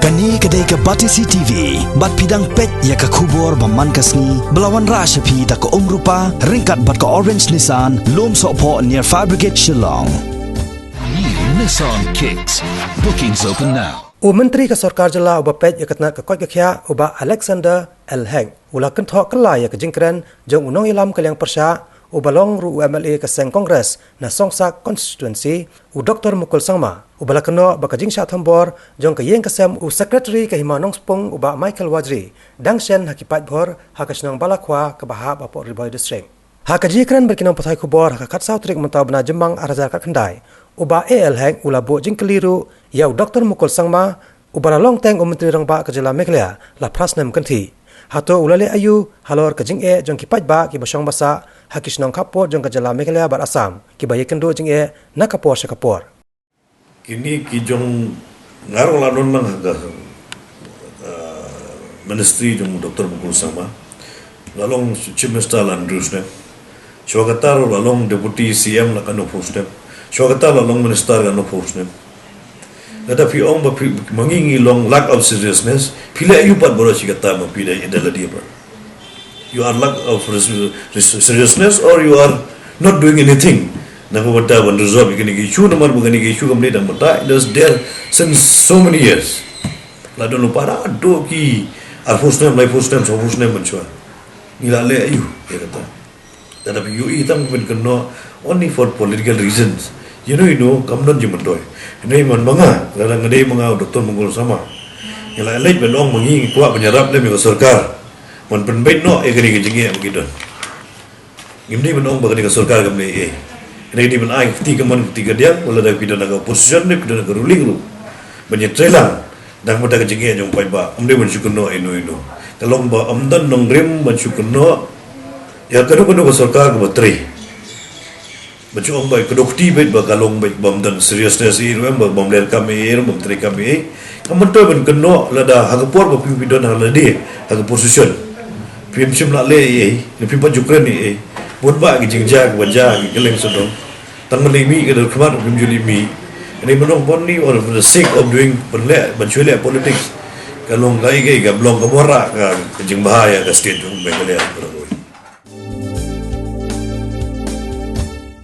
Kani kedai ke Batisi TV, bat pidang pet ya ke kubur baman kasni, belawan rasyapi tak ke rupa, ringkat bat ke Orange Nissan, lom sokpo near Fire Brigade Shillong. New Nissan Kicks. Bookings open now. Menteri ke Sarkar Jala uba pet ya ketna ke koi ke khia uba Alexander Elheng ula kan thok kelai ya ke jingkren jong unong ilam ke yang persya ubalong ru UMLA ke seng Kongres na Songsak constituency u Dr. Mukul Sangma ubala keno ba ke jing sha thambor jong ke yeng kesem u secretary ke Himanong Spung uba Michael Wajri dangshen hakipat bhor hakasnong balakwa ke bahab apo Riboy district ha ke jingkren berkinong pathai khubor ha khat sautrik mentau bna jemang arajar kat khandai uba Elheng ula bo jing keliru ya u Dr. Mukul Sangma ubala long teng menteri rangba ke Jala Meghalaya la prasnem kanthi hato ulale ayu halor ke jing jong kipat ba ki basong basa hakisnong kapor jong ke Jala Meghalaya bar Assam ki baye kendo jing na kapor sa kapor kini ki jong ngarong lanon nang haga ministry jong Dr. Mukul Sangma lalong chief minister Andrews ne shwagatar lalong deputy CM na kanu post ne shwagatar lalong minister kanu post ne Nada pi ong ba mangingi long lack of seriousness pila ayu pat boro sigata ma pila idala dia ba you are lack of seriousness or you are not doing anything na ko bata ban resolve kini ki issue namar bukan ki issue kamle dang bata it is there since so many years la don para do ki ar fustem lai fustem so fustem manchwa ila le ayu ya kata nada pi you itam ben kono only for political reasons you know kam don jimandoy ini man manga dalam ngedai manga Dr. Mukul Sangma ila lek belong mangi kuat penyerap le mi sarkar man penbait no egani ke jingi begitu ngimni belong bagani ke sarkar kamle ini ben ai ti kaman tiga dia wala da pidana ka position ne pidana ka ruling lu banyak dan muda ke jingi jong pai ba amde man syukurno ino kalong ba amdan nong rem man syukurno ya kanu ke sarkar ka batri Baca baik kedokti baik bagalong baik bom dan seriousness ini memang bom ler kami bom tri kami kamu tu ben keno lada hagapor bapi bidon haladi haga position pim sim la le ni pim pajukren ni bon ba gi jingjak wajah gi keleng sodong tangan limi ke khamar pim julimi ini menong bon ni or for the sake of doing benle benchule politics kalong gai gai gablong kamora ka jing bahaya ka state jong Meghalaya